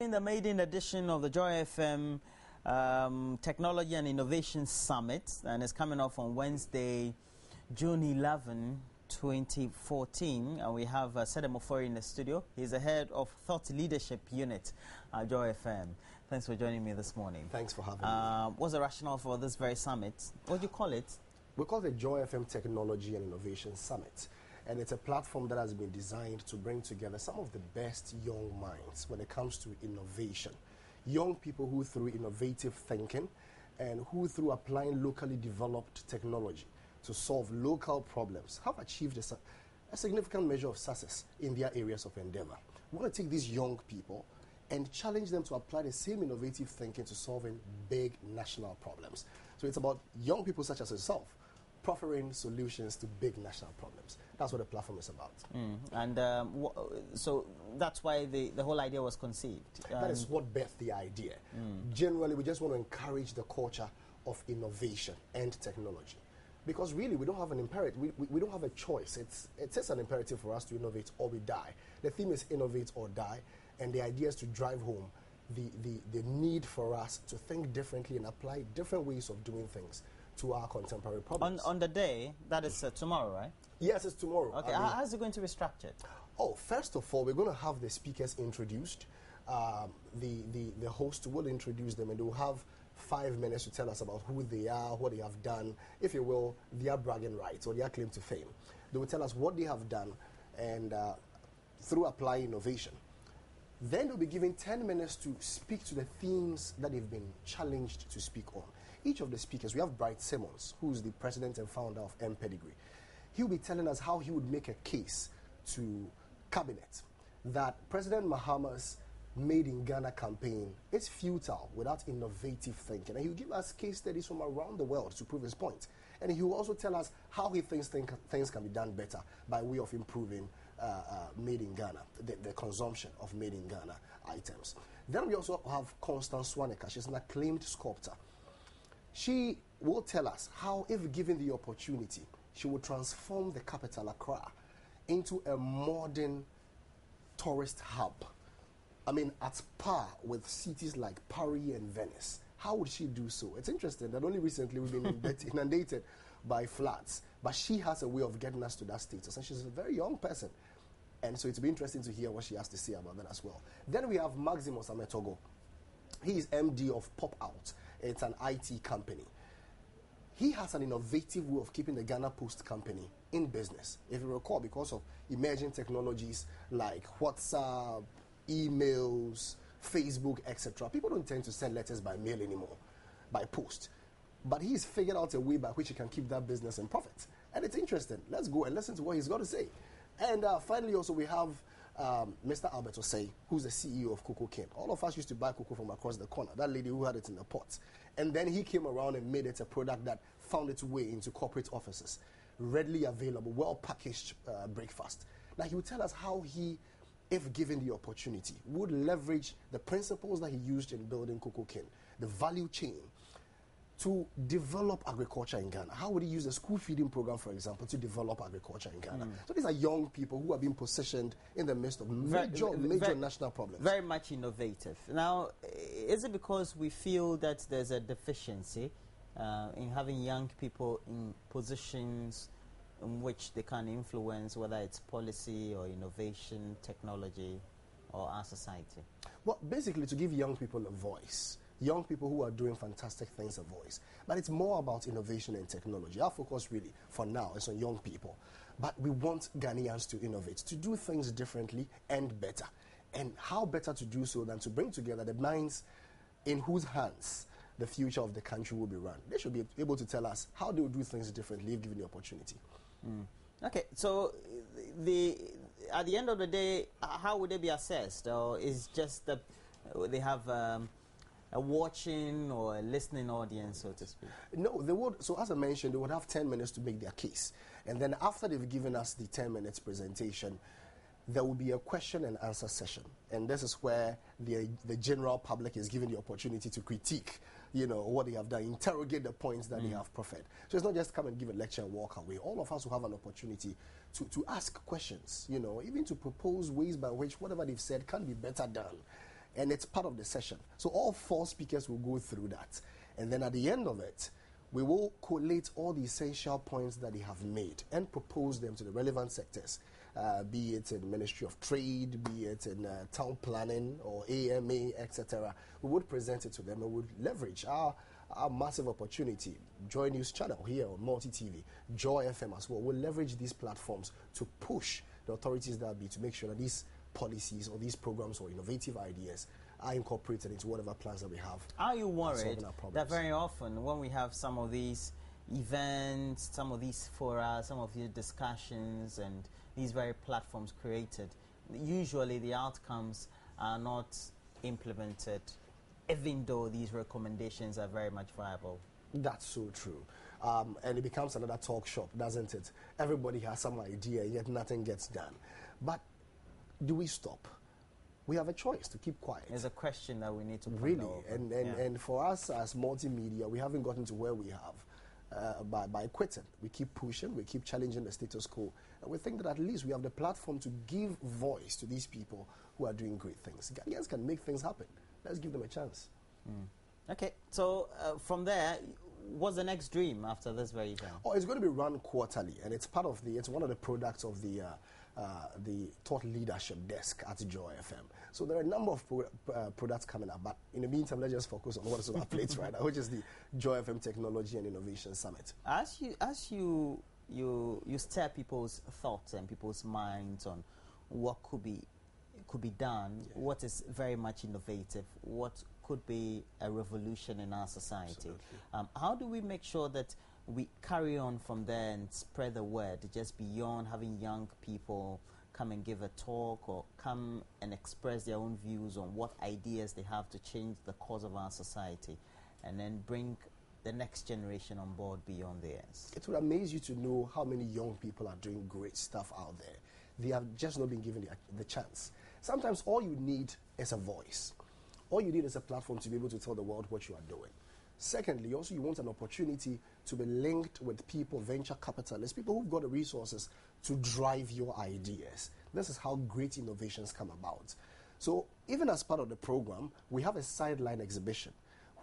In the maiden edition of the Joy FM Technology and Innovation Summit, and it's coming off on Wednesday, June 11, 2014, and we have Sedemofori in the studio. He's the head of Thought Leadership Unit at Joy FM. Thanks for joining me this morning. Thanks for having me. What's the rationale for this very summit? What do you call it? We call it the Joy FM Technology and Innovation Summit. And it's a platform that has been designed to bring together some of the best young minds when it comes to innovation. Young people who, through innovative thinking and who, through applying locally developed technology to solve local problems, have achieved a significant measure of success in their areas of endeavor. We want to take these young people and challenge them to apply the same innovative thinking to solving big national problems. So it's about young people such as yourself proffering solutions to big national problems. That's what the platform is about. So that's why the whole idea was conceived. That is what birthed the idea. Generally, we just want to encourage the culture of innovation and technology. Because really, we don't have an imperative. We don't have a choice. It is an imperative for us to innovate or we die. The theme is innovate or die, and the idea is to drive home the need for us to think differently and apply different ways of doing things to our contemporary problems. On the day, that is tomorrow, right? Yes, it's tomorrow. Okay, how is it going to be structured? Oh, first of all, we're going to have the speakers introduced. The host will introduce them, and they will have 5 minutes to tell us about who they are, what they have done, if you will, their bragging rights or their claim to fame. They will tell us what they have done and through applying innovation. Then they'll be given 10 minutes to speak to the themes that they've been challenged to speak on. Each of the speakers, we have Bright Simmons, who's the president and founder of M Pedigree. He'll be telling us how he would make a case to cabinet that President Mahama's Made in Ghana campaign is futile without innovative thinking. And he'll give us case studies from around the world to prove his point. And he will also tell us how he thinks things can be done better by way of improving Made in Ghana, the consumption of Made in Ghana items. Then we also have Constance Swaneker. She's an acclaimed sculptor. She will tell us how, if given the opportunity, she will transform the capital, Accra, into a modern tourist hub. I mean, at par with cities like Paris and Venice. How would she do so? It's interesting that only recently we've been inundated by floods, but she has a way of getting us to that status, and she's a very young person. And so it'll be interesting to hear what she has to say about that as well. Then we have Maximus Ametogo. He is MD of Pop Out. It's an IT company. He has an innovative way of keeping the Ghana Post company in business. If you recall, because of emerging technologies like WhatsApp, emails, Facebook, etc., people don't tend to send letters by mail anymore, by post. But he's figured out a way by which he can keep that business in profit. And it's interesting. Let's go and listen to what he's got to say. And finally, also, we have Mr. Albert Osei, who's the CEO of Cocoa King. All of us used to buy cocoa from across the corner, that lady who had it in the pot. And then he came around and made it a product that found its way into corporate offices. Readily available, well-packaged breakfast. Now, he will tell us how he, if given the opportunity, would leverage the principles that he used in building Cocoa King, the value chain, to develop agriculture in Ghana. How would he use a school feeding program, for example, to develop agriculture in Ghana? So these are young people who are being positioned in the midst of major national problems. Very much innovative. Now, is it because we feel that there's a deficiency in having young people in positions in which they can influence, whether it's policy or innovation, technology, or our society? Well, basically to give young people a voice. Young people who are doing fantastic things a voice. But it's more about innovation and technology. Our focus really, for now, is on young people. But we want Ghanaians to innovate, to do things differently and better. And how better to do so than to bring together the minds in whose hands the future of the country will be run. They should be able to tell us how they will do things differently if given the opportunity. Okay, so at the end of the day, how would they be assessed? Or is just that they have a watching or a listening audience, so to speak? No, they would. So as I mentioned, they would have 10 minutes to make their case. And then after they've given us the 10 minutes presentation, there will be a question and answer session. And this is where the general public is given the opportunity to critique, what they have done, interrogate the points that they have proffered. So it's not just come and give a lecture and walk away. All of us will have an opportunity to ask questions, even to propose ways by which whatever they've said can be better done. And it's part of the session. So all 4 speakers will go through that. And then at the end of it, we will collate all the essential points that they have made and propose them to the relevant sectors, be it in Ministry of Trade, be it in town planning or AMA, etc. We would present it to them and would leverage our massive opportunity. Joy News Channel here on Multi TV, Joy FM as well. We'll leverage these platforms to push the authorities that be to make sure that these policies or these programs or innovative ideas are incorporated into whatever plans that we have. Are you worried that very often when we have some of these events, some of these fora, some of these discussions and these very platforms created, usually the outcomes are not implemented, even though these recommendations are very much viable? That's so true. And it becomes another talk shop, doesn't it? Everybody has some idea, yet nothing gets done. But do we stop? We have a choice to keep quiet. There's a question that we need to really, and for us as multimedia, we haven't gotten to where we have by quitting. We keep pushing, we keep challenging the status quo, and we think that at least we have the platform to give voice to these people who are doing great things. Ghanaians can make things happen. Let's give them a chance. Okay, so from there, what's the next dream after this very event? Oh, it's going to be run quarterly, and it's part of it's one of the products of the thought leadership desk at Joy FM. So there are a number of products coming up, but in the meantime, let's just focus on what is on our plates right now, which is the Joy FM Technology and Innovation Summit. As you stir people's thoughts and people's minds on what could be done, what is very much innovative, what could be a revolution in our society. How do we make sure that we carry on from there and spread the word just beyond having young people come and give a talk or come and express their own views on what ideas they have to change the course of our society, and then bring the next generation on board beyond theirs? It would amaze you to know how many young people are doing great stuff out there. They have just not been given the chance. Sometimes all you need is a voice. All you need is a platform to be able to tell the world what you are doing. Secondly, also you want an opportunity to be linked with people, venture capitalists, people who've got the resources to drive your ideas. This is how great innovations come about. So even as part of the program, we have a sideline exhibition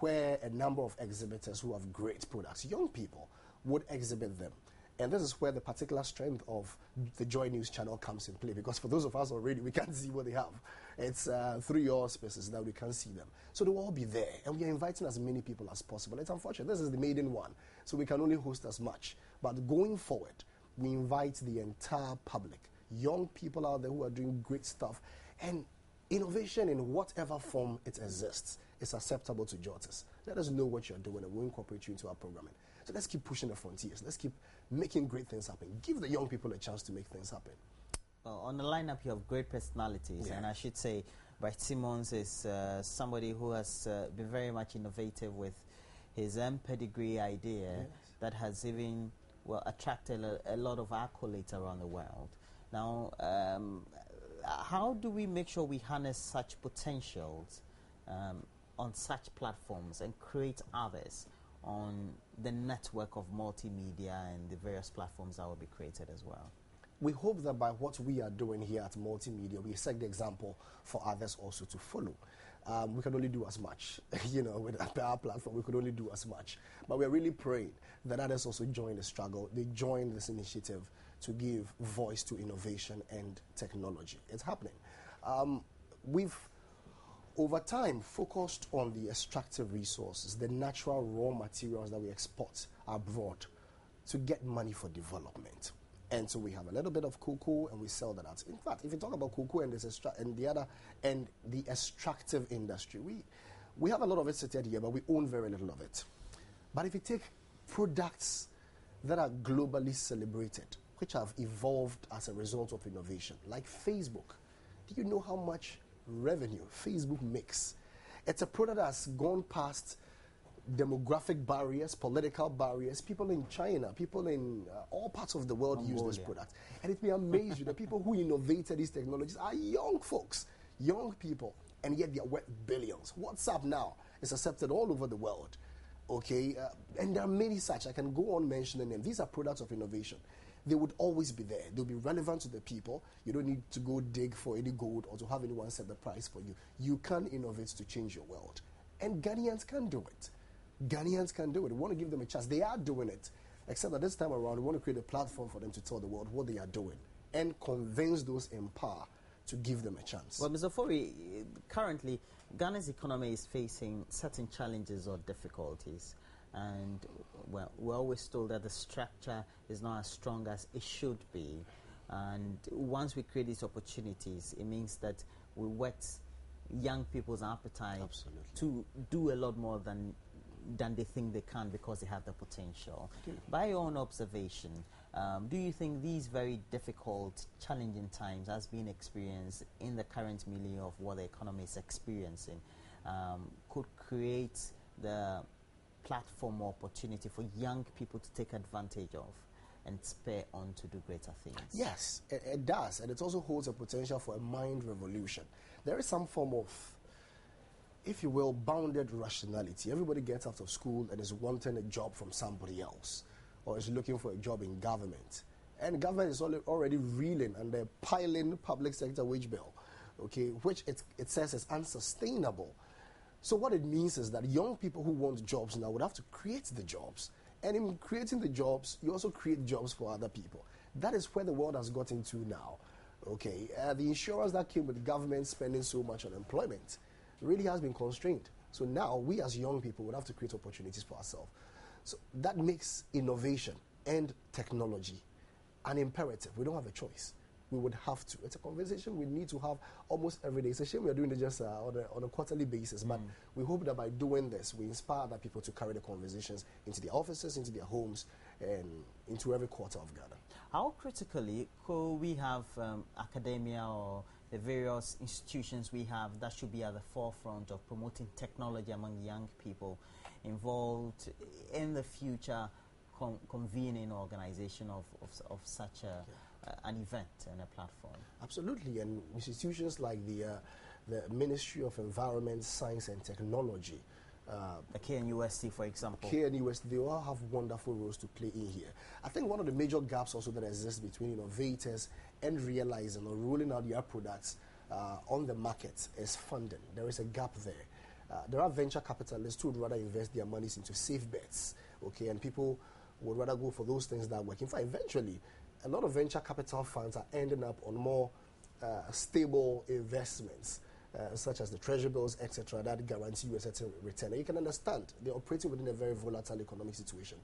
where a number of exhibitors who have great products, young people, would exhibit them. And this is where the particular strength of the Joy News channel comes in play, because for those of us already, we can't see what they have. It's through your spaces that we can see them. So they will all be there, and we are inviting as many people as possible. It's unfortunate. This is the maiden one, so we can only host as much. But going forward, we invite the entire public, young people out there who are doing great stuff, and innovation in whatever form it exists is acceptable to Jotas. Let us know what you're doing, and we'll incorporate you into our programming. So let's keep pushing the frontiers. Let's keep making great things happen. Give the young people a chance to make things happen. Well, on the lineup, you have great personalities, and I should say Bright Simmons is somebody who has been very much innovative with his pedigree idea that has even attracted a lot of accolades around the world. Now, how do we make sure we harness such potentials on such platforms and create others on the network of multimedia and the various platforms that will be created as well? We hope that by what we are doing here at Multimedia, we set the example for others also to follow. We can only do as much. With our platform, we could only do as much. But we're really praying that others also join the struggle. They join this initiative to give voice to innovation and technology. It's happening. We've, over time, focused on the extractive resources, the natural raw materials that we export abroad to get money for development. And so we have a little bit of cocoa and we sell that out. In fact, if you talk about cocoa and the extractive industry, we have a lot of it seated here, but we own very little of it. But if you take products that are globally celebrated, which have evolved as a result of innovation, like Facebook, do you know how much revenue Facebook makes? It's a product that's gone past demographic barriers, political barriers. People in China, people in all parts of the world use this product. And it may amaze you, the people who innovated these technologies are young folks, young people, and yet they are worth billions. WhatsApp now is accepted all over the world. Okay, and there are many such. I can go on mentioning them. These are products of innovation. they would always be there. They'll be relevant to the people. You don't need to go dig for any gold or to have anyone set the price for you. You can innovate to change your world. And Ghanaians can do it. Ghanaians can do it. We want to give them a chance. They are doing it. Except that this time around, we want to create a platform for them to tell the world what they are doing and convince those in power to give them a chance. Well, Mr. Fori, currently, Ghana's economy is facing certain challenges or difficulties. And, well, we're always told that the structure is not as strong as it should be. And once we create these opportunities, it means that we whet young people's appetite to do a lot more than they think they can because they have the potential. By your own observation, do you think these very difficult, challenging times has been experienced in the current milieu of what the economy is experiencing could create the platform or opportunity for young people to take advantage of and spur on to do greater things? Yes, it does, and it also holds a potential for a mind revolution. There is some form of, if you will, bounded rationality. Everybody gets out of school and is wanting a job from somebody else, or is looking for a job in government. And government is already reeling under a piling public sector wage bill, okay, which it says is unsustainable. So what it means is that young people who want jobs now would have to create the jobs. And in creating the jobs, you also create jobs for other people. That is where the world has gotten to now. Okay, the insurance that came with the government spending so much on employment really has been constrained. So now we as young people would have to create opportunities for ourselves. So that makes innovation and technology an imperative. We don't have a choice. We would have to. It's a conversation we need to have almost every day. It's a shame we are doing it just on a quarterly basis, but we hope that by doing this, we inspire other people to carry the conversations into their offices, into their homes, and into every quarter of Ghana. How critically could we have academia or the various institutions we have that should be at the forefront of promoting technology among young people involved in the future convening organization of such an event and a platform? Absolutely, and institutions like the Ministry of Environment, Science and Technology, the KNUST, for example. KNUST, they all have wonderful roles to play in here. I think one of the major gaps also that exists between innovators and realizing or rolling out their products on the market is funding. There is a gap there. There are venture capitalists who would rather invest their monies into safe bets, okay, and people would rather go for those things that work. In fact, eventually, a lot of venture capital funds are ending up on more stable investments, such as the treasury bills, etc., that guarantee you a certain return. And you can understand they're operating within a very volatile economic situation.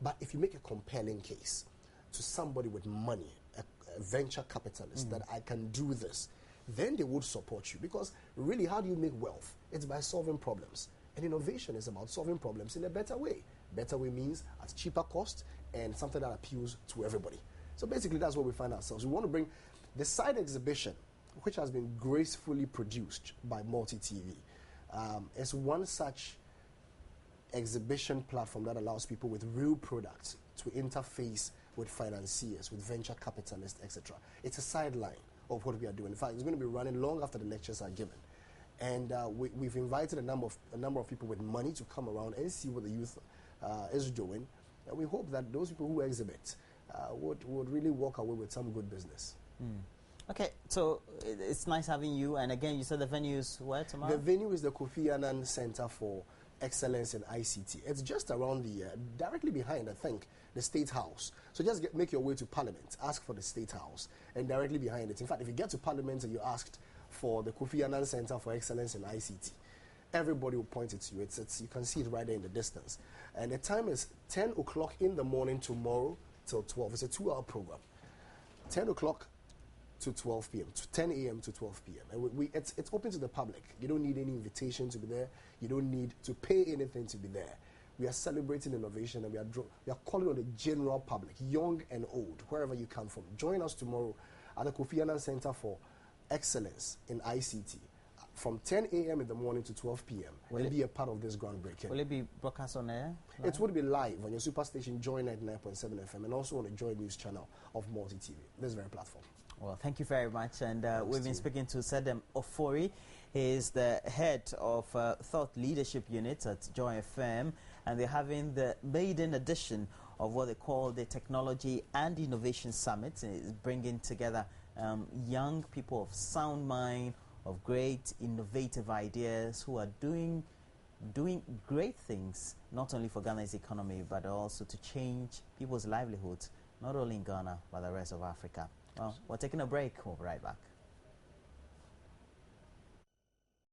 But if you make a compelling case to somebody with money, a venture capitalist, that I can do this, then they would support you. Because really, how do you make wealth? It's by solving problems. And innovation is about solving problems in a better way. Better way means at cheaper cost and something that appeals to everybody. So basically, that's where we find ourselves. We want to bring the side exhibition, which has been gracefully produced by Multi-TV, is one such exhibition platform that allows people with real products to interface with financiers, with venture capitalists, etc. It's a sideline of what we are doing. In fact, it's going to be running long after the lectures are given. And we've invited a number of people with money to come around and see what the youth is doing. And we hope that those people who exhibit would really walk away with some good business. Okay, so it's nice having you. And again, you said the venue is where tomorrow? The venue is the Kofi Annan Center for Excellence in ICT. It's just around directly behind, I think, the State House. So just make your way to Parliament, ask for the State House, and directly behind it. In fact, if you get to Parliament and you asked for the Kofi Annan Center for Excellence in ICT, everybody will point it to you. You can see it right there in the distance. And the time is 10 o'clock in the morning tomorrow till 12. It's a 2-hour program. 10 o'clock to 12 p.m., to 10 a.m. to 12 p.m. And it's open to the public. You don't need any invitation to be there. You don't need to pay anything to be there. We are celebrating innovation, and we are calling on the general public, young and old, wherever you come from. Join us tomorrow at the Kofi Annan Center for Excellence in ICT from 10 a.m. in the morning to 12 p.m. and be a part of this groundbreaking. Will it be broadcast on air? Live? It would be live on your superstation Joy 99.7 FM and also on the Joy News channel of Multi-TV, this very platform. Well, thank you very much. And we've been speaking to Sedem Ofori. He is the head of Thought Leadership Unit at Joy FM, and they're having the maiden edition of what they call the Technology and Innovation Summit. It's bringing together young people of sound mind, of great innovative ideas who are doing great things, not only for Ghana's economy, but also to change people's livelihoods, not only in Ghana, but the rest of Africa. Well, we're taking a break. We'll be right back.